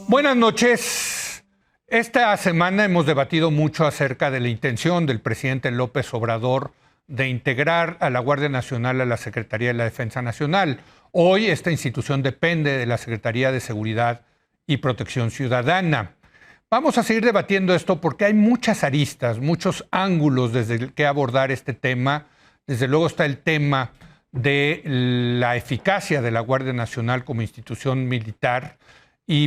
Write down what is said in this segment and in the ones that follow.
Buenas noches. Esta semana hemos debatido mucho acerca de la intención del presidente López Obrador de integrar a la Guardia Nacional a la Secretaría de la Defensa Nacional. Hoy esta institución depende de la Secretaría de Seguridad y Protección Ciudadana. Vamos a seguir debatiendo esto porque hay muchas aristas, muchos ángulos desde el que abordar este tema. Desde luego está el tema de la eficacia de la Guardia Nacional como institución militar,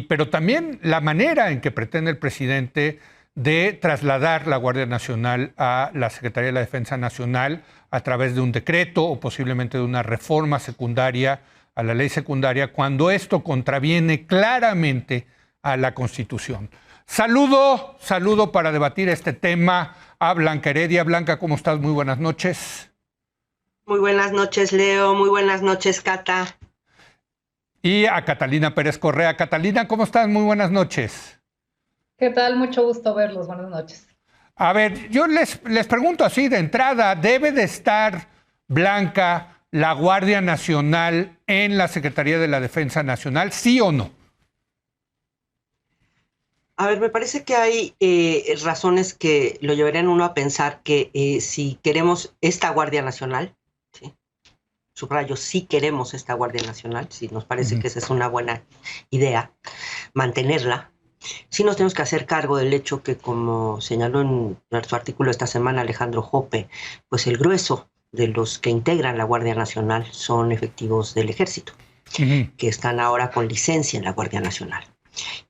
pero también la manera en que pretende el presidente de trasladar la Guardia Nacional a la Secretaría de la Defensa Nacional a través de un decreto o posiblemente de una reforma secundaria a la ley secundaria, cuando esto contraviene claramente a la Constitución. Saludo para debatir este tema a Blanca Heredia. Blanca, ¿cómo estás? Muy buenas noches. Muy buenas noches, Leo. Muy buenas noches, Cata. Y a Catalina Pérez Correa. Catalina, ¿cómo estás? Muy buenas noches. ¿Qué tal? Mucho gusto verlos. Buenas noches. A ver, yo les pregunto así de entrada, ¿debe de estar, Blanca, la Guardia Nacional en la Secretaría de la Defensa Nacional, sí o no? A ver, me parece que hay razones que lo llevarían uno a pensar que si queremos esta Guardia Nacional, ¿sí? Subrayo, si queremos esta Guardia Nacional, si nos parece que esa es una buena idea, mantenerla, sí nos tenemos que hacer cargo del hecho que, como señaló en su artículo esta semana Alejandro Jope, pues el grueso de los que integran la Guardia Nacional son efectivos del Ejército, que están ahora con licencia en la Guardia Nacional.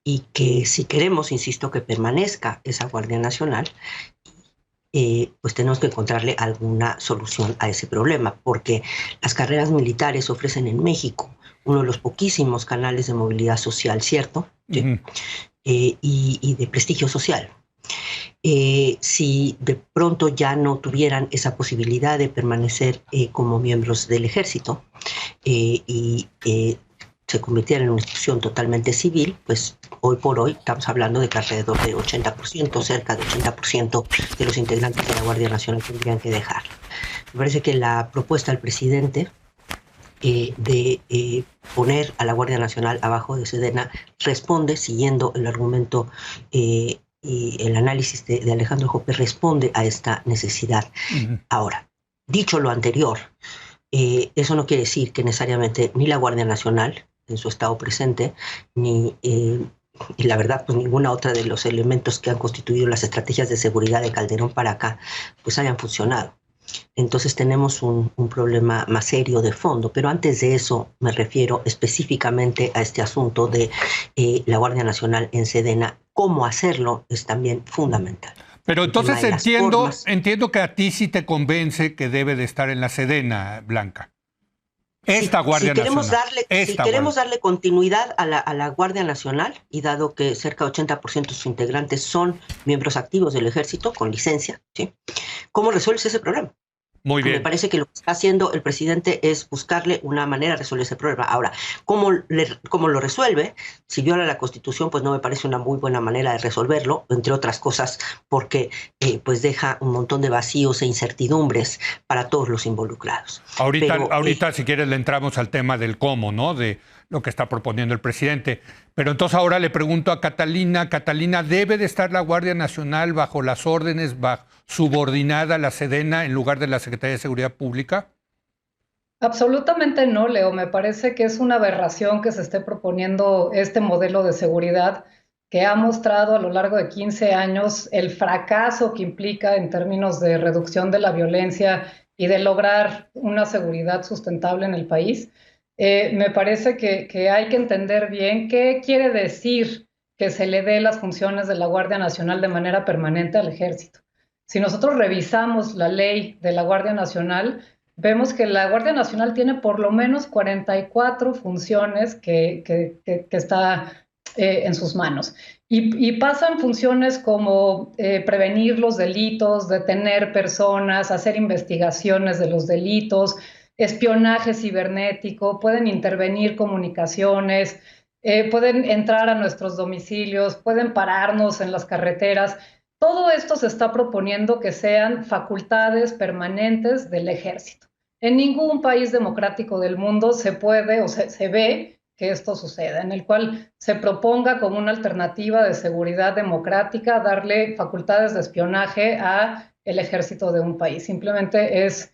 Y que si queremos, insisto, que permanezca esa Guardia Nacional, pues tenemos que encontrarle alguna solución a ese problema, porque las carreras militares ofrecen en México uno de los poquísimos canales de movilidad social, ¿cierto? ¿Sí? Y de prestigio social. Si de pronto ya no tuvieran esa posibilidad de permanecer como miembros del Ejército se convirtiera en una institución totalmente civil, pues hoy por hoy estamos hablando de que alrededor de 80%, cerca de 80% de los integrantes de la Guardia Nacional tendrían que dejar. Me parece que la propuesta del presidente de poner a la Guardia Nacional abajo de Sedena responde, siguiendo el argumento y el análisis de Alejandro Jope, responde a esta necesidad. Ahora, dicho lo anterior, eso no quiere decir que necesariamente ni la Guardia Nacional en su estado presente, ni y la verdad, pues ninguna otra de los elementos que han constituido las estrategias de seguridad de Calderón para acá, pues hayan funcionado. Entonces tenemos un problema más serio de fondo, pero antes de eso me refiero específicamente a este asunto de la Guardia Nacional en Sedena. Cómo hacerlo es también fundamental. Pero entonces entiendo que a ti sí te convence que debe de estar en la Sedena, Blanca. Esta Guardia Nacional. Si queremos darle continuidad a la Guardia Nacional, y dado que cerca de 80% de sus integrantes son miembros activos del Ejército con licencia, ¿sí? ¿Cómo resuelves ese problema? Muy bien. Me parece que lo que está haciendo el presidente es buscarle una manera de resolver ese problema. Ahora, ¿cómo lo resuelve? Si viola la Constitución, pues no me parece una muy buena manera de resolverlo, entre otras cosas porque pues deja un montón de vacíos e incertidumbres para todos los involucrados. Ahorita si quieres, le entramos al tema del cómo, ¿no? De lo que está proponiendo el presidente. Pero entonces ahora le pregunto a Catalina. Catalina, ¿debe de estar la Guardia Nacional bajo las órdenes, subordinada a la Sedena en lugar de la Secretaría de Seguridad Pública? Absolutamente no, Leo. Me parece que es una aberración que se esté proponiendo este modelo de seguridad que ha mostrado a lo largo de 15 años el fracaso que implica en términos de reducción de la violencia y de lograr una seguridad sustentable en el país. Me parece que hay que entender bien qué quiere decir que se le dé las funciones de la Guardia Nacional de manera permanente al Ejército. Si nosotros revisamos la ley de la Guardia Nacional, vemos que la Guardia Nacional tiene por lo menos 44 funciones que está en sus manos. Y pasan funciones como prevenir los delitos, detener personas, hacer investigaciones de los delitos, espionaje cibernético, pueden intervenir comunicaciones, pueden entrar a nuestros domicilios, pueden pararnos en las carreteras. Todo esto se está proponiendo que sean facultades permanentes del Ejército. En ningún país democrático del mundo se puede o se ve que esto suceda, en el cual se proponga como una alternativa de seguridad democrática darle facultades de espionaje a el ejército de un país. Simplemente es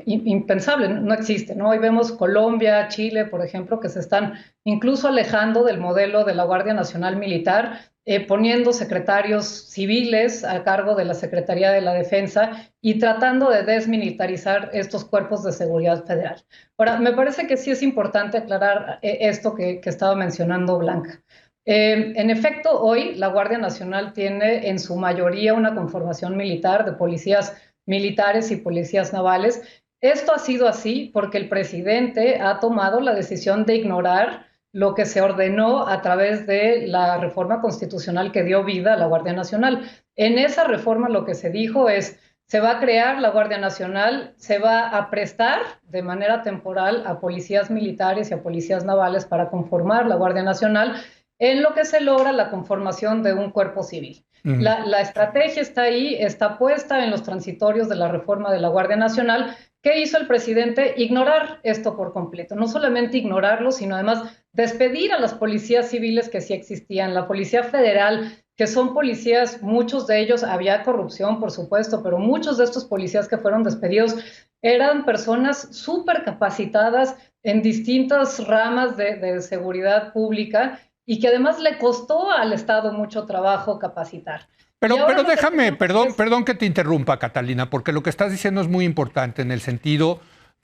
impensable, no existe, ¿no? Hoy vemos Colombia, Chile, por ejemplo, que se están incluso alejando del modelo de la Guardia Nacional Militar, poniendo secretarios civiles a cargo de la Secretaría de la Defensa y tratando de desmilitarizar estos cuerpos de seguridad federal. Ahora, me parece que sí es importante aclarar esto que estaba mencionando Blanca. En efecto, hoy la Guardia Nacional tiene en su mayoría una conformación militar de policías militares y policías navales. Esto ha sido así porque el presidente ha tomado la decisión de ignorar lo que se ordenó a través de la reforma constitucional que dio vida a la Guardia Nacional. En esa reforma lo que se dijo es, se va a crear la Guardia Nacional, se va a prestar de manera temporal a policías militares y a policías navales para conformar la Guardia Nacional, en lo que se logra la conformación de un cuerpo civil. La estrategia está ahí, está puesta en los transitorios de la reforma de la Guardia Nacional. ¿Qué hizo el presidente? Ignorar esto por completo. No solamente ignorarlo, sino además despedir a las policías civiles que sí existían. La Policía Federal, que son policías, muchos de ellos, había corrupción, por supuesto, pero muchos de estos policías que fueron despedidos eran personas súper capacitadas en distintas ramas de seguridad pública, y que además le costó al Estado mucho trabajo capacitar. Pero déjame, perdón que te interrumpa, Catalina, porque lo que estás diciendo es muy importante en el sentido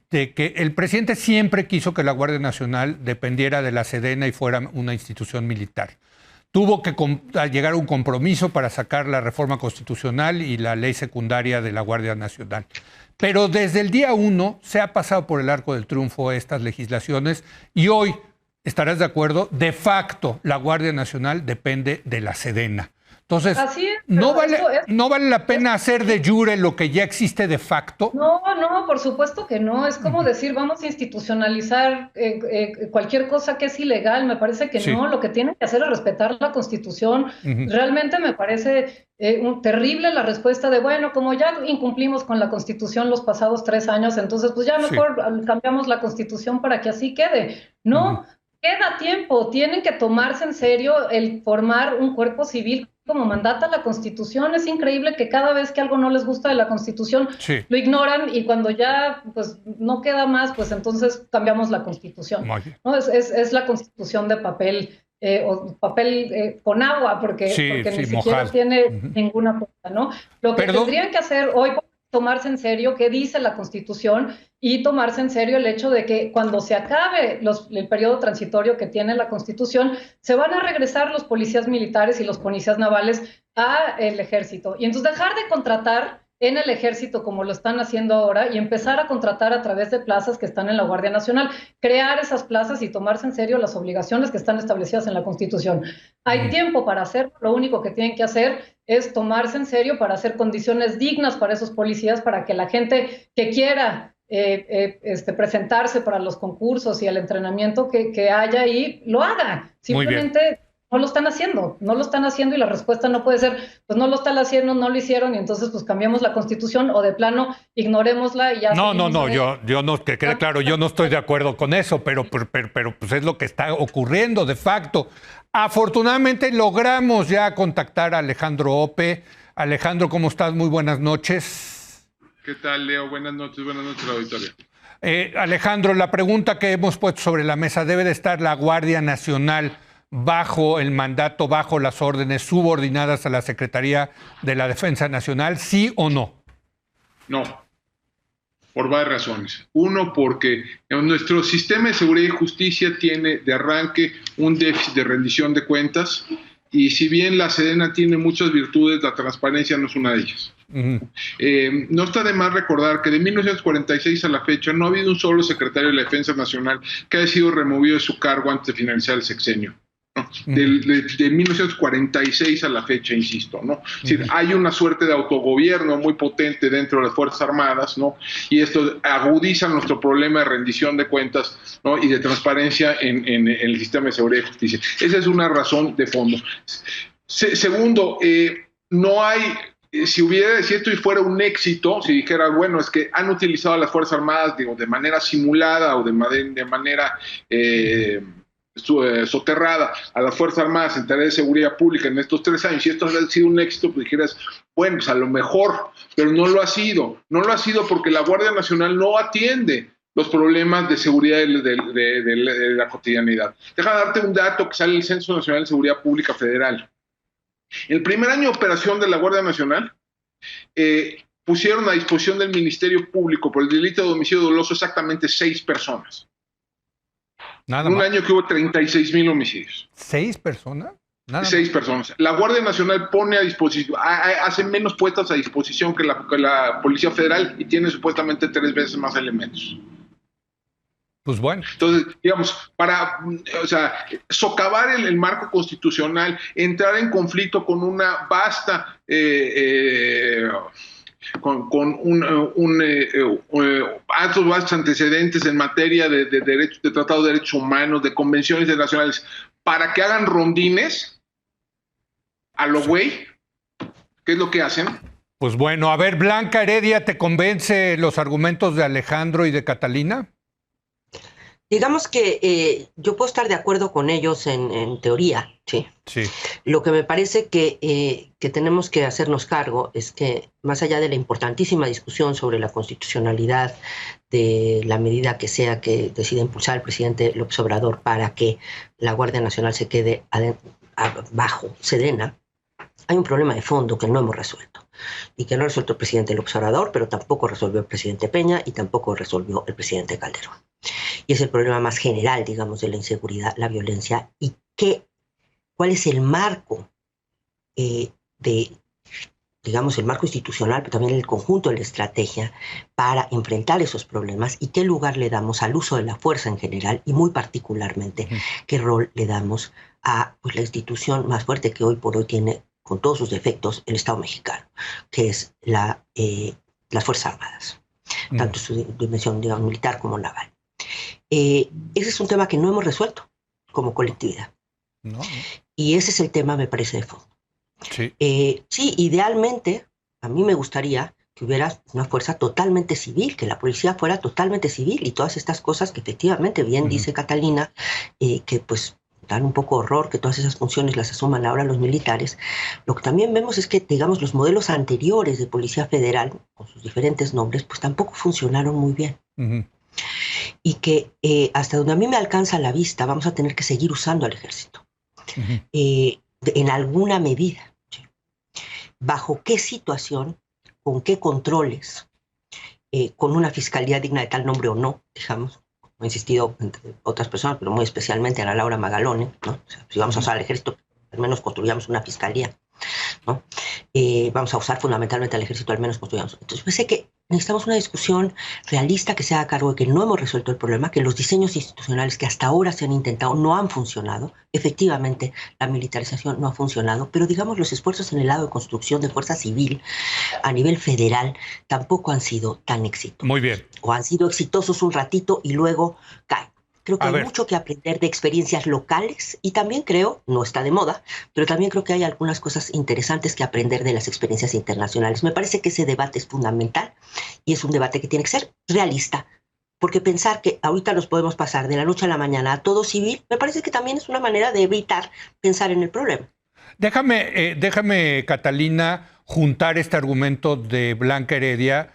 de que el presidente siempre quiso que la Guardia Nacional dependiera de la Sedena y fuera una institución militar. Tuvo que llegar a un compromiso para sacar la reforma constitucional y la ley secundaria de la Guardia Nacional. Pero desde el día 1 se ha pasado por el arco del triunfo estas legislaciones y hoy, estarás de acuerdo, de facto la Guardia Nacional depende de la Sedena. Entonces, ¿no vale la pena hacer de jure lo que ya existe de facto? No, por supuesto que no. Es como decir, vamos a institucionalizar cualquier cosa que es ilegal. Me parece que no. Lo que tienen que hacer es respetar la Constitución. Realmente me parece terrible la respuesta de, bueno, como ya incumplimos con la Constitución los pasados 3 años, entonces pues ya mejor cambiamos la Constitución para que así quede. No, queda tiempo. Tienen que tomarse en serio el formar un cuerpo civil como mandata la Constitución. Es increíble que cada vez que algo no les gusta de la Constitución lo ignoran, y cuando ya pues no queda más, pues entonces cambiamos la Constitución, ¿no? Es la Constitución de papel, o papel con agua, porque ni siquiera tiene ninguna cosa, ¿no? Lo que tendrían que hacer hoy, tomarse en serio qué dice la Constitución y tomarse en serio el hecho de que cuando se acabe el periodo transitorio que tiene la Constitución, se van a regresar los policías militares y los policías navales al ejército. Y entonces dejar de contratar en el ejército como lo están haciendo ahora y empezar a contratar a través de plazas que están en la Guardia Nacional, crear esas plazas y tomarse en serio las obligaciones que están establecidas en la Constitución. Hay tiempo para hacerlo, lo único que tienen que hacer es tomarse en serio para hacer condiciones dignas para esos policías, para que la gente que quiera presentarse para los concursos y el entrenamiento que haya ahí, lo haga. Simplemente no lo están haciendo y la respuesta no puede ser, pues no lo están haciendo, no lo hicieron y entonces pues cambiamos la Constitución o de plano ignorémosla y ya. No, yo no, que quede claro, yo no estoy de acuerdo con eso, pero pues es lo que está ocurriendo de facto. Afortunadamente logramos ya contactar a Alejandro Ope. Alejandro, ¿cómo estás? Muy buenas noches. ¿Qué tal, Leo? Buenas noches, auditorio. Alejandro, la pregunta que hemos puesto sobre la mesa, ¿debe de estar la Guardia Nacional bajo el mandato, bajo las órdenes subordinadas a la Secretaría de la Defensa Nacional, sí o no? No, por varias razones. Uno, porque nuestro sistema de seguridad y justicia tiene de arranque un déficit de rendición de cuentas, y si bien la Sedena tiene muchas virtudes, la transparencia no es una de ellas. No está de más recordar que de 1946 a la fecha no ha habido un solo secretario de la Defensa Nacional que haya sido removido de su cargo antes de finalizar el sexenio. De 1946 a la fecha, insisto, ¿no? Es decir, hay una suerte de autogobierno muy potente dentro de las Fuerzas Armadas, ¿no? Y esto agudiza nuestro problema de rendición de cuentas, ¿no? Y de transparencia en el sistema de seguridad y justicia. Esa es una razón de fondo. Segundo, no hay... Si esto fuera un éxito, si dijera, bueno, es que han utilizado a las Fuerzas Armadas, digo, de manera simulada o de manera soterrada a las Fuerzas Armadas en tareas de seguridad pública en estos 3 años, y esto ha sido un éxito, pues dijeras, bueno, pues a lo mejor, pero no lo ha sido. No lo ha sido porque la Guardia Nacional no atiende los problemas de seguridad de la cotidianidad. Déjame darte un dato que sale del Censo Nacional de Seguridad Pública Federal. El primer año de operación de la Guardia Nacional, pusieron a disposición del Ministerio Público por el delito de homicidio doloso exactamente 6 personas. Nada en un más. año que hubo 36,000 homicidios. ¿6 personas? Nada 6 más. personas. La Guardia Nacional pone a disposición, hace menos puestas a disposición que la Policía Federal y tiene supuestamente 3 veces más elementos. Pues bueno. Entonces, digamos, para socavar el marco constitucional, entrar en conflicto con una vasta, altos vastos antecedentes en materia de derechos, de tratado de derechos humanos, de convenciones internacionales, para que hagan rondines a lo güey, ¿qué es lo que hacen? Pues bueno, a ver, Blanca Heredia, ¿te convence los argumentos de Alejandro y de Catalina? Digamos que yo puedo estar de acuerdo con ellos en teoría, sí. Sí. Lo que me parece que tenemos que hacernos cargo es que, más allá de la importantísima discusión sobre la constitucionalidad de la medida que sea que decida impulsar el presidente López Obrador para que la Guardia Nacional se quede bajo Sedena, hay un problema de fondo que no hemos resuelto y que no ha resuelto el presidente López Obrador, pero tampoco resolvió el presidente Peña y tampoco resolvió el presidente Calderón. Y es el problema más general, digamos, de la inseguridad, la violencia, y cuál es el marco digamos, el marco institucional, pero también el conjunto de la estrategia para enfrentar esos problemas y qué lugar le damos al uso de la fuerza en general y muy particularmente qué rol le damos a la institución más fuerte que hoy por hoy tiene, con todos sus defectos, el Estado mexicano, que es las Fuerzas Armadas, tanto su dimensión, digamos, militar como naval. Ese es un tema que no hemos resuelto como colectividad. No. Y ese es el tema, me parece, de fondo. Sí. Sí, idealmente, a mí me gustaría que hubiera una fuerza totalmente civil, que la policía fuera totalmente civil y todas estas cosas que efectivamente, bien dice Catalina, que pues dan un poco horror que todas esas funciones las asuman ahora los militares. Lo que también vemos es que, digamos, los modelos anteriores de Policía Federal, con sus diferentes nombres, pues tampoco funcionaron muy bien. Y que hasta donde a mí me alcanza la vista, vamos a tener que seguir usando al ejército. En alguna medida. ¿Sí? ¿Bajo qué situación, con qué controles, con una fiscalía digna de tal nombre o no, digamos? He insistido entre otras personas, pero muy especialmente Ana Laura Magalone, ¿no? O sea, si vamos a usar al ejército, al menos construyamos una fiscalía, ¿no? Vamos a usar fundamentalmente al ejército, al menos construyamos. Entonces, pensé que necesitamos una discusión realista que se haga cargo de que no hemos resuelto el problema, que los diseños institucionales que hasta ahora se han intentado no han funcionado. Efectivamente, la militarización no ha funcionado, pero digamos los esfuerzos en el lado de construcción de fuerza civil a nivel federal tampoco han sido tan exitosos. Muy bien. O han sido exitosos un ratito y luego caen. Creo que hay mucho que aprender de experiencias locales y también creo, no está de moda, pero también creo que hay algunas cosas interesantes que aprender de las experiencias internacionales. Me parece que ese debate es fundamental y es un debate que tiene que ser realista, porque pensar que ahorita nos podemos pasar de la noche a la mañana a todo civil, me parece que también es una manera de evitar pensar en el problema. Déjame, Catalina, juntar este argumento de Blanca Heredia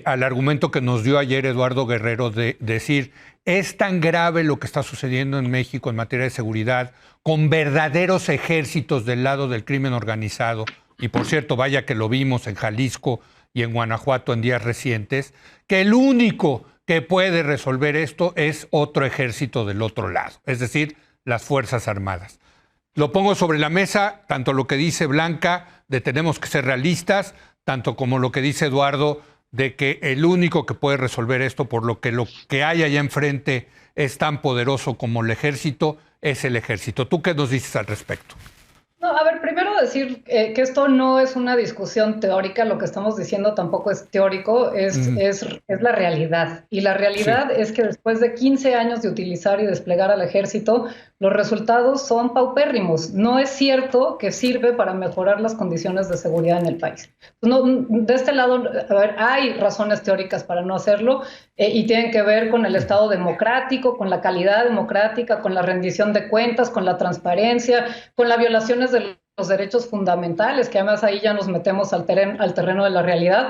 al argumento que nos dio ayer Eduardo Guerrero de decir, es tan grave lo que está sucediendo en México en materia de seguridad, con verdaderos ejércitos del lado del crimen organizado, y por cierto, vaya que lo vimos en Jalisco y en Guanajuato en días recientes, que el único que puede resolver esto es otro ejército del otro lado, es decir, las Fuerzas Armadas. Lo pongo sobre la mesa, tanto lo que dice Blanca de tenemos que ser realistas, tanto como lo que dice Eduardo de que el único que puede resolver esto, por lo que hay allá enfrente es tan poderoso como el ejército, es el ejército. ¿Tú qué nos dices al respecto? No, a ver, primero decir que esto no es una discusión teórica, lo que estamos diciendo tampoco es teórico, es la realidad. Y la realidad es que después de 15 años de utilizar y desplegar al ejército, los resultados son paupérrimos. No es cierto que sirve para mejorar las condiciones de seguridad en el país. No, de este lado, a ver, hay razones teóricas para no hacerlo y tienen que ver con el Estado democrático, con la calidad democrática, con la rendición de cuentas, con la transparencia, con las violaciones de los derechos fundamentales, que además ahí ya nos metemos al terreno de la realidad.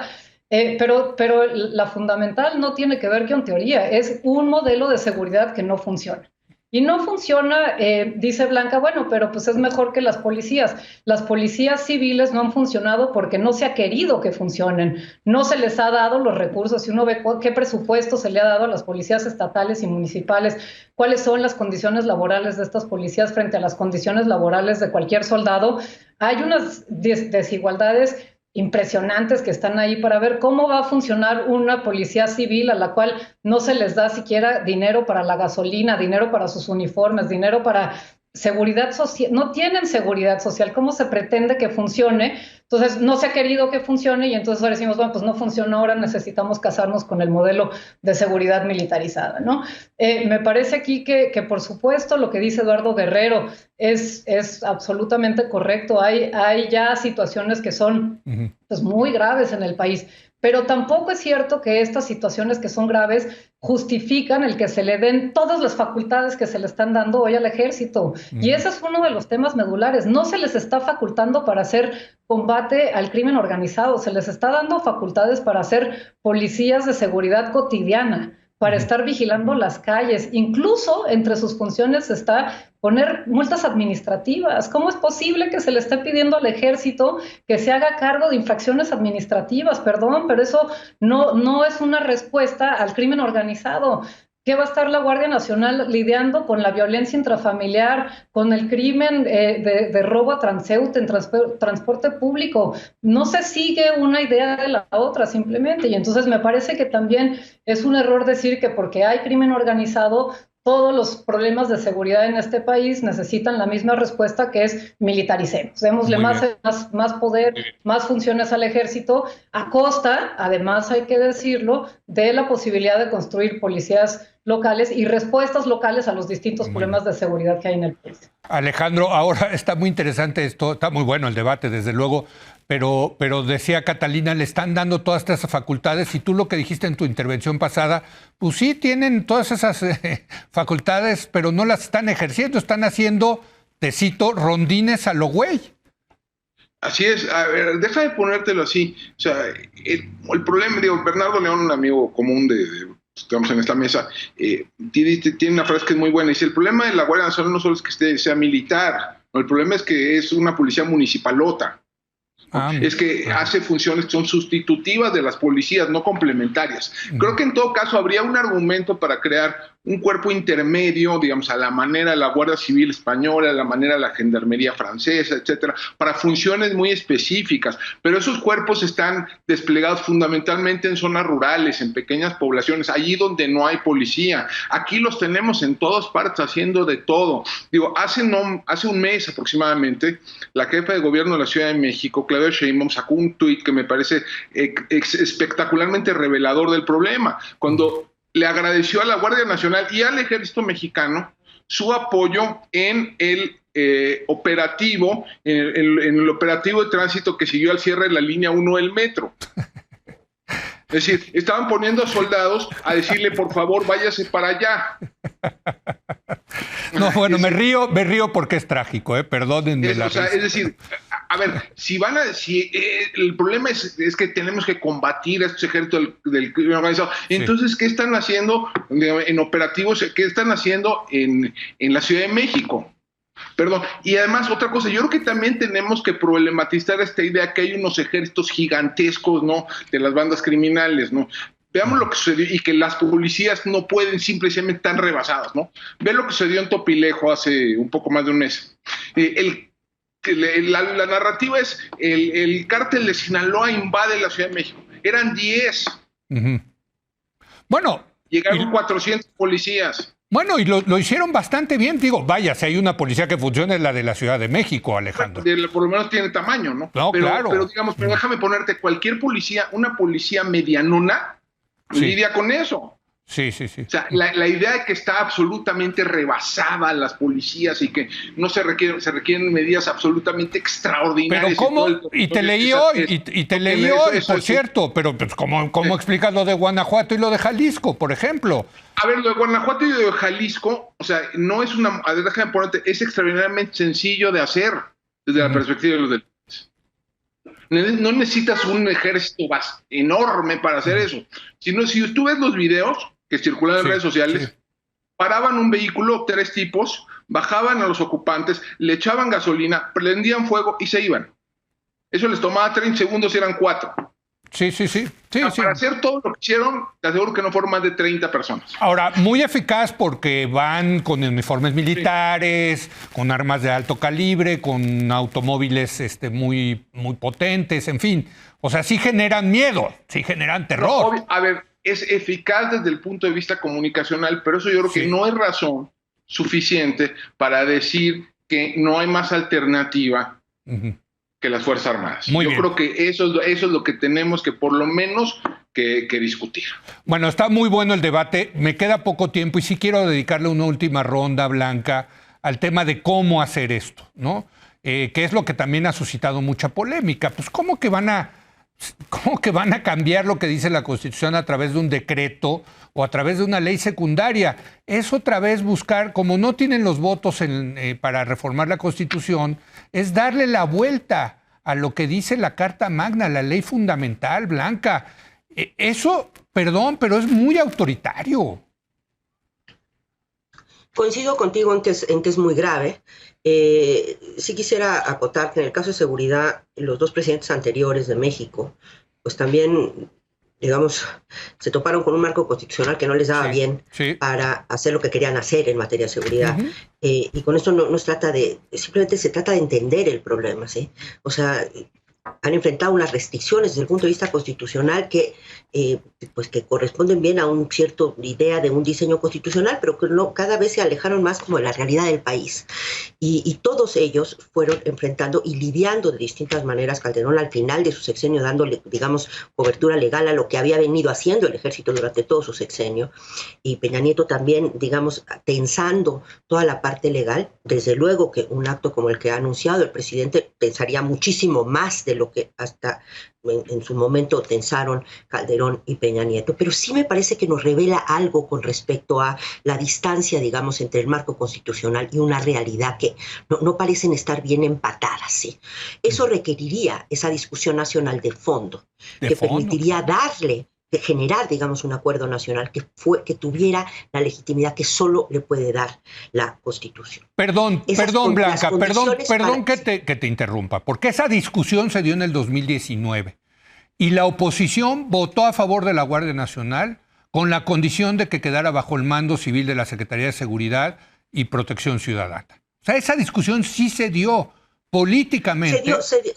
Pero la fundamental no tiene que ver con teoría, es un modelo de seguridad que no funciona. Y no funciona, dice Blanca, bueno, pero pues es mejor que las policías. Las policías civiles no han funcionado porque no se ha querido que funcionen. No se les ha dado los recursos. Si uno ve qué presupuesto se le ha dado a las policías estatales y municipales, cuáles son las condiciones laborales de estas policías frente a las condiciones laborales de cualquier soldado, hay unas desigualdades impresionantes que están ahí para ver cómo va a funcionar una policía civil a la cual no se les da siquiera dinero para la gasolina, dinero para sus uniformes, dinero para seguridad social. No tienen seguridad social. ¿Cómo se pretende que funcione? Entonces no se ha querido que funcione y entonces ahora decimos, bueno, pues no funciona, ahora necesitamos casarnos con el modelo de seguridad militarizada, ¿no? Me parece aquí que por supuesto lo que dice Eduardo Guerrero es absolutamente correcto. Hay ya situaciones que son pues, muy graves en el país, pero tampoco es cierto que estas situaciones que son graves justifican el que se le den todas las facultades que se le están dando hoy al ejército. Y ese es uno de los temas medulares. No se les está facultando para hacer combate al crimen organizado, se les está dando facultades para hacer policías de seguridad cotidiana, para estar vigilando las calles. Incluso entre sus funciones está poner multas administrativas. ¿Cómo es posible que se le esté pidiendo al ejército que se haga cargo de infracciones administrativas? Perdón, pero eso no es una respuesta al crimen organizado. ¿Qué va a estar la Guardia Nacional lidiando con la violencia intrafamiliar, con el crimen de robo a transeúnte en transporte público? No se sigue una idea de la otra simplemente. Y entonces me parece que también es un error decir que porque hay crimen organizado, todos los problemas de seguridad en este país necesitan la misma respuesta, que es militaricemos. Démosle más poder, más funciones al ejército, a costa, además hay que decirlo, de la posibilidad de construir policías locales y respuestas locales a los distintos problemas de seguridad que hay en el país. Alejandro, ahora está muy interesante esto, está muy bueno el debate, desde luego, pero decía Catalina, le están dando todas estas facultades y tú lo que dijiste en tu intervención pasada, pues sí, tienen todas esas facultades, pero no las están ejerciendo, están haciendo, te cito, rondines a lo güey. Así es, a ver, deja de ponértelo así. O sea, el problema, digo, Bernardo León, un amigo común estamos en esta mesa, tiene una frase que es muy buena, dice, el problema de la Guardia Nacional no solo es que sea militar, no, el problema es que es una policía municipalota. Es que hace funciones que son sustitutivas de las policías, no complementarias. Creo que en todo caso habría un argumento para crear un cuerpo intermedio, digamos, a la manera de la Guardia Civil española, a la manera de la Gendarmería francesa, etcétera, para funciones muy específicas. Pero esos cuerpos están desplegados fundamentalmente en zonas rurales, en pequeñas poblaciones, allí donde no hay policía. Aquí los tenemos en todas partes haciendo de todo. Digo, hace un mes aproximadamente, la jefa de gobierno de la Ciudad de México, Claudia Sheinbaum, sacó un tuit que me parece espectacularmente revelador del problema, cuando le agradeció a la Guardia Nacional y al Ejército Mexicano su apoyo en el operativo, en el operativo de tránsito que siguió al cierre de la línea 1 del metro. Es decir, estaban poniendo a soldados a decirle, por favor, váyase para allá. No, bueno, me río porque es trágico, perdónenme la risa. Es decir, a ver, el problema es que tenemos que combatir a estos ejércitos del crimen organizado. Entonces, ¿qué están haciendo en operativos? ¿Qué están haciendo en la Ciudad de México? Perdón, y además otra cosa, yo creo que también tenemos que problematizar esta idea que hay unos ejércitos gigantescos, ¿no?, de las bandas criminales, ¿no? Veamos lo que sucedió y que las policías no pueden simplemente estar rebasadas, ¿no? Ve lo que sucedió en Topilejo hace un poco más de un mes. La narrativa es el cártel de Sinaloa invade la Ciudad de México. Eran 10. Bueno. Llegaron 400 policías. Bueno, y lo hicieron bastante bien. Digo, vaya, si hay una policía que funciona es la de la Ciudad de México, Alejandro. Por lo menos tiene tamaño, ¿no? No, claro. Pero digamos, pero déjame ponerte, cualquier policía, una policía medianona, lidia con eso. Sí. O sea, la idea de que está absolutamente rebasada las policías y que no se requieren medidas absolutamente extraordinarias. Pero ¿cómo? Y te leí hoy, por cierto, pero pues, ¿cómo explicas lo de Guanajuato y lo de Jalisco, por ejemplo? A ver, lo de Guanajuato y lo de Jalisco, o sea, no es una... A ver, déjame ponerte, es extraordinariamente sencillo de hacer desde la perspectiva de los delitos. No necesitas un ejército enorme para hacer eso. Sino, si tú ves los videos que circulan en redes sociales, paraban un vehículo, 3 tipos, bajaban a los ocupantes, le echaban gasolina, prendían fuego y se iban. Eso les tomaba 30 segundos y eran 4. Sí. Para hacer todo lo que hicieron, te aseguro que no fueron más de 30 personas. Ahora, muy eficaz porque van con uniformes militares, con armas de alto calibre, con automóviles muy potentes, en fin. O sea, sí generan miedo, sí generan terror. No, a ver, es eficaz desde el punto de vista comunicacional, pero eso yo creo que no es razón suficiente para decir que no hay más alternativa que las Fuerzas Armadas. Yo creo que eso es lo que tenemos que por lo menos que discutir. Bueno, está muy bueno el debate. Me queda poco tiempo y sí quiero dedicarle una última ronda, Blanca, al tema de cómo hacer esto, ¿no? Que es lo que también ha suscitado mucha polémica. Pues ¿cómo que van a cambiar lo que dice la Constitución a través de un decreto o a través de una ley secundaria? Es otra vez buscar, como no tienen los votos para reformar la Constitución, es darle la vuelta a lo que dice la Carta Magna, la ley fundamental, Blanca. Eso, perdón, pero es muy autoritario. Coincido contigo en que es muy grave. Sí quisiera acotar que en el caso de seguridad, los 2 presidentes anteriores de México, pues también, digamos, se toparon con un marco constitucional que no les daba bien para hacer lo que querían hacer en materia de seguridad. Y con esto no se trata simplemente se trata de entender el problema, ¿sí? O sea, han enfrentado unas restricciones desde el punto de vista constitucional que corresponden bien a una cierta idea de un diseño constitucional, pero que cada vez se alejaron más como de la realidad del país. Y todos ellos fueron enfrentando y lidiando de distintas maneras. Calderón al final de su sexenio dándole, digamos, cobertura legal a lo que había venido haciendo el ejército durante todo su sexenio. Y Peña Nieto también, digamos, tensando toda la parte legal. Desde luego que un acto como el que ha anunciado el presidente pensaría muchísimo más de lo que hasta en su momento tensaron Calderón y Peña Nieto, pero sí me parece que nos revela algo con respecto a la distancia, digamos, entre el marco constitucional y una realidad que no parecen estar bien empatadas, ¿sí? Eso requeriría esa discusión nacional de fondo, permitiría generar, digamos, un acuerdo nacional que tuviera la legitimidad que solo le puede dar la Constitución. Perdón, Blanca, perdón que te interrumpa, porque esa discusión se dio en el 2019 y la oposición votó a favor de la Guardia Nacional con la condición de que quedara bajo el mando civil de la Secretaría de Seguridad y Protección Ciudadana. O sea, esa discusión sí se dio políticamente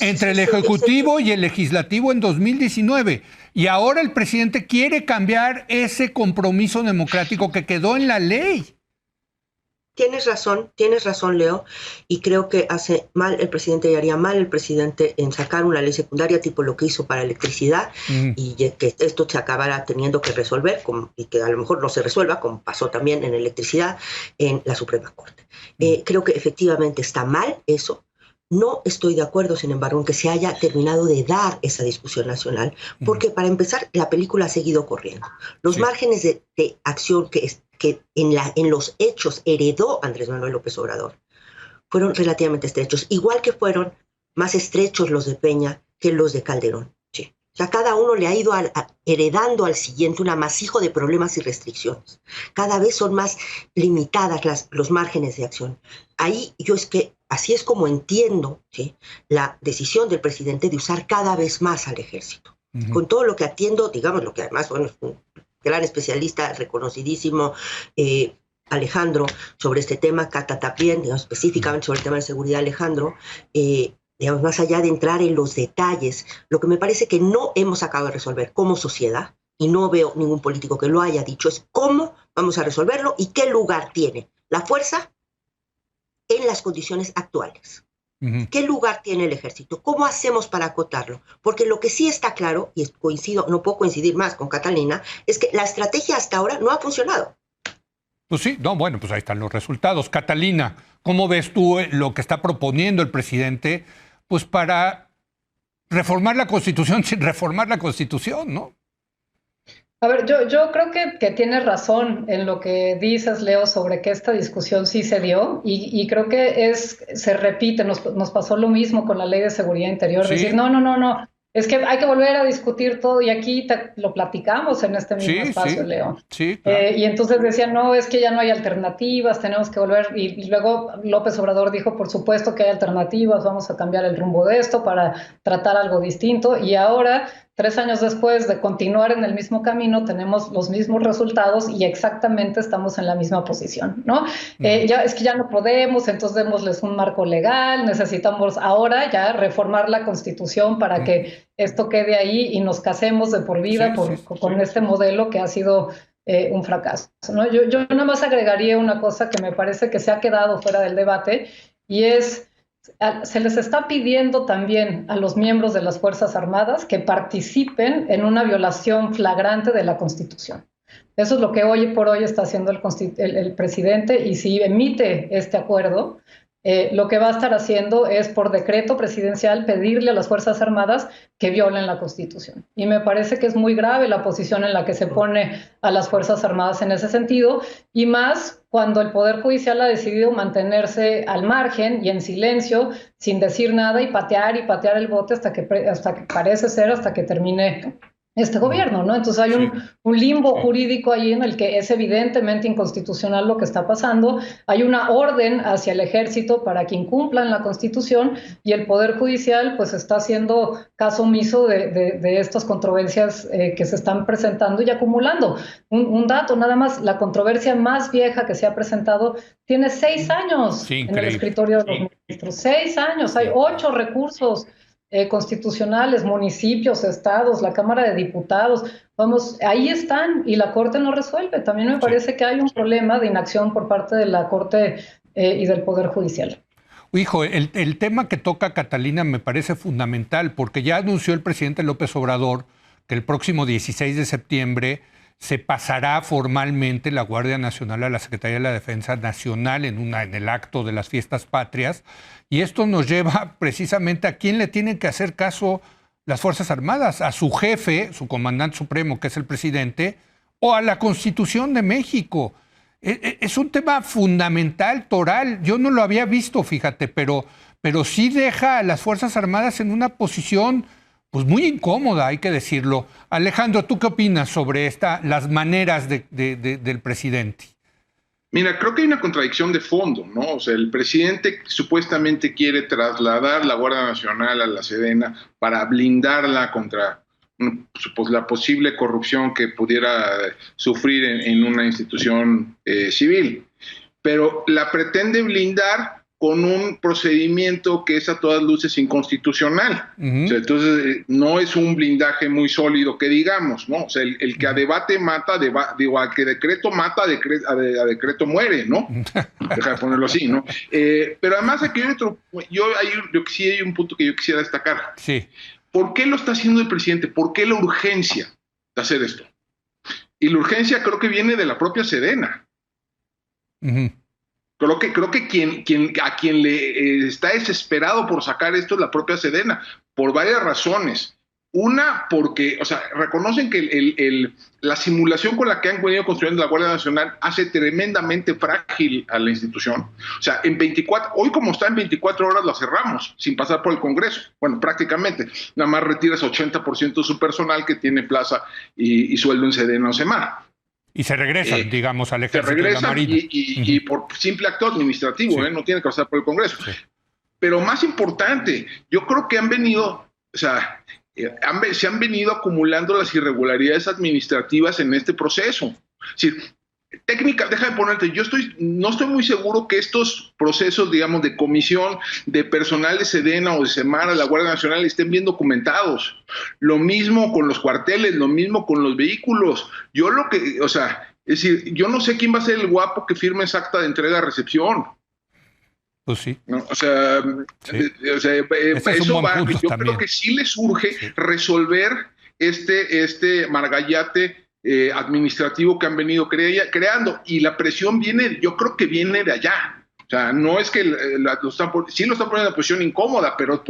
entre el Ejecutivo y el Legislativo en 2019. Y ahora el presidente quiere cambiar ese compromiso democrático que quedó en la ley. Tienes razón, Leo, y creo que hace mal el presidente y haría mal el presidente en sacar una ley secundaria tipo lo que hizo para electricidad y que esto se acabara teniendo que resolver y que a lo mejor no se resuelva, como pasó también en electricidad en la Suprema Corte. Creo que efectivamente está mal eso. No estoy de acuerdo, sin embargo, en que se haya terminado de dar esa discusión nacional, porque para empezar, la película ha seguido corriendo. Los márgenes de acción que en los hechos heredó Andrés Manuel López Obrador fueron relativamente estrechos, igual que fueron más estrechos los de Peña que los de Calderón. Sí. O sea, cada uno le ha ido heredando al siguiente un amasijo de problemas y restricciones. Cada vez son más limitadas los márgenes de acción. Ahí así es como entiendo, ¿sí?, la decisión del presidente de usar cada vez más al ejército. Con todo lo que atiendo, digamos, lo que además, bueno, es un gran especialista, reconocidísimo, Alejandro, sobre este tema, Cata también, digamos, específicamente sobre el tema de seguridad, Alejandro, digamos, más allá de entrar en los detalles, lo que me parece que no hemos acabado de resolver como sociedad, y no veo ningún político que lo haya dicho, es cómo vamos a resolverlo. ¿Y qué lugar tiene la fuerza en las condiciones actuales? ¿Qué lugar tiene el ejército? ¿Cómo hacemos para acotarlo? Porque lo que sí está claro, y coincido, no puedo coincidir más con Catalina, es que la estrategia hasta ahora no ha funcionado. Pues sí, no, bueno, pues ahí están los resultados. Catalina, ¿cómo ves tú lo que está proponiendo el presidente pues para reformar la Constitución sin reformar la Constitución, ¿no? A ver, yo creo que tienes razón en lo que dices, Leo, sobre que esta discusión sí se dio y creo que se repite, nos pasó lo mismo con la Ley de Seguridad Interior, Sí. decir, no, es que hay que volver a discutir todo y aquí lo platicamos en este mismo espacio, Leo. Sí, claro. Y entonces decían, no, es que ya no hay alternativas, tenemos que volver, y luego López Obrador dijo, por supuesto que hay alternativas, vamos a cambiar el rumbo de esto para tratar algo distinto, y ahora 3 años después de continuar en el mismo camino, tenemos los mismos resultados y exactamente estamos en la misma posición, ¿no? Ya, es que ya no podemos, entonces démosles un marco legal, necesitamos ahora ya reformar la Constitución para que esto quede ahí y nos casemos de por vida con este modelo que ha sido un fracaso, ¿no? Yo nada más agregaría una cosa que me parece que se ha quedado fuera del debate y es... Se les está pidiendo también a los miembros de las Fuerzas Armadas que participen en una violación flagrante de la Constitución. Eso es lo que hoy por hoy está haciendo el presidente, y si emite este acuerdo, lo que va a estar haciendo es por decreto presidencial pedirle a las Fuerzas Armadas que violen la Constitución. Y me parece que es muy grave la posición en la que se pone a las Fuerzas Armadas en ese sentido, y más cuando el Poder Judicial ha decidido mantenerse al margen y en silencio, sin decir nada, y patear el bote hasta que parece ser, hasta que termine este gobierno, ¿no? Entonces hay un limbo jurídico ahí en el que es evidentemente inconstitucional lo que está pasando. Hay una orden hacia el ejército para que incumplan la Constitución, y el Poder Judicial pues está haciendo caso omiso de estas controversias que se están presentando y acumulando. Un dato nada más, la controversia más vieja que se ha presentado tiene 6 años en el escritorio de los ministros. 6 años, hay 8 recursos constitucionales, municipios, estados, la Cámara de Diputados, vamos, ahí están y la Corte no resuelve. También me parece que hay un problema de inacción por parte de la Corte y del Poder Judicial. Hijo, el tema que toca Catalina me parece fundamental, porque ya anunció el presidente López Obrador que el próximo 16 de septiembre se pasará formalmente la Guardia Nacional a la Secretaría de la Defensa Nacional en el acto de las fiestas patrias. Y esto nos lleva precisamente a quién le tienen que hacer caso las Fuerzas Armadas, a su jefe, su comandante supremo, que es el presidente, o a la Constitución de México. Es un tema fundamental, toral. Yo no lo había visto, fíjate, pero sí deja a las Fuerzas Armadas en una posición pues muy incómoda, hay que decirlo. Alejandro, ¿tú qué opinas sobre las maneras del presidente? Mira, creo que hay una contradicción de fondo, ¿no? O sea, el presidente supuestamente quiere trasladar la Guardia Nacional a la Sedena para blindarla contra pues, la posible corrupción que pudiera sufrir en una institución civil, pero la pretende blindar con un procedimiento que es a todas luces inconstitucional. O sea, entonces, no es un blindaje muy sólido que digamos, ¿no? O sea, el que a debate mata, al que decreto mata, a decreto muere, ¿no? Deja de ponerlo así, ¿no? Pero además aquí hay otro, sí hay un punto que yo quisiera destacar. Sí. ¿Por qué lo está haciendo el presidente? ¿Por qué la urgencia de hacer esto? Y la urgencia creo que viene de la propia Sedena. Creo que a quien le está desesperado por sacar esto es la propia Sedena, por varias razones. Una, porque, o sea, reconocen que la simulación con la que han venido construyendo la Guardia Nacional hace tremendamente frágil a la institución. O sea, hoy como está en 24 horas la cerramos, sin pasar por el Congreso. Bueno, prácticamente. Nada más retiras 80% de su personal que tiene plaza y sueldo en Sedena o Semar. Y se regresan, digamos, al ejército de la Marina. Y por simple acto administrativo, no tiene que pasar por el Congreso. Pero más importante, yo creo que han venido, o sea, se han venido acumulando las irregularidades administrativas en este proceso. Es decir, técnica, deja de ponerte, no estoy muy seguro que estos procesos, digamos, de comisión de personal de Sedena o de Semar a la Guardia Nacional estén bien documentados. Lo mismo con los cuarteles, lo mismo con los vehículos. Es decir, yo no sé quién va a ser el guapo que firme esa acta de entrega-recepción. Pues sí. ¿No? O sea, Sí. Eso va. Yo también. creo que sí les urge resolver este margallate administrativo que han venido creando. Y la presión viene, yo creo que viene de allá. O sea, no es que sí lo están poniendo en una posición incómoda, pero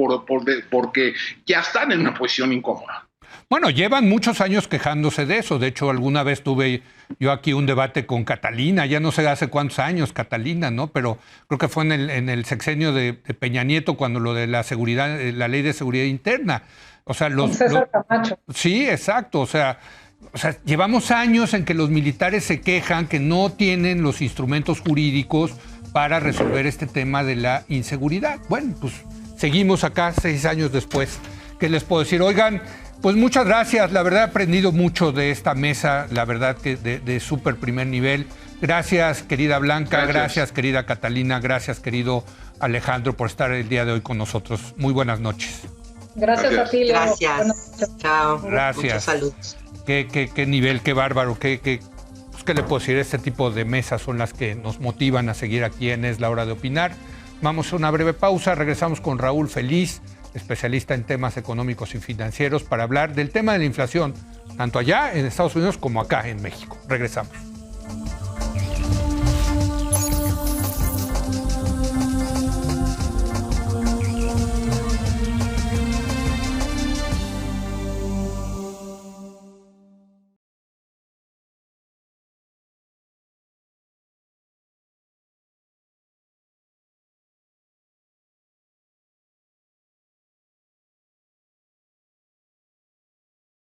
porque ya están en una posición incómoda. Bueno, llevan muchos años quejándose de eso. De hecho, alguna vez tuve yo aquí un debate con Catalina, ya no sé hace cuántos años, Catalina, ¿no? Pero creo que fue en el sexenio de Peña Nieto, cuando lo de la seguridad, la ley de seguridad interna. O sea, César Camacho. Sí, exacto. O sea, llevamos años en que los militares se quejan que no tienen los instrumentos jurídicos para resolver este tema de la inseguridad. Bueno, pues seguimos acá 6 años después. ¿Qué les puedo decir? Oigan, pues muchas gracias. La verdad he aprendido mucho de esta mesa, la verdad que de súper primer nivel. Gracias, querida Blanca. Gracias, querida Catalina. Gracias, querido Alejandro, por estar el día de hoy con nosotros. Muy buenas noches. Gracias a ti, Leo. Gracias. Chao. Gracias. Mucha salud. Qué nivel, qué bárbaro, ¿qué le puedo decir? Este tipo de mesas son las que nos motivan a seguir aquí en Es la Hora de Opinar. Vamos a una breve pausa, regresamos con Raúl Feliz, especialista en temas económicos y financieros, para hablar del tema de la inflación, tanto allá en Estados Unidos como acá en México. Regresamos.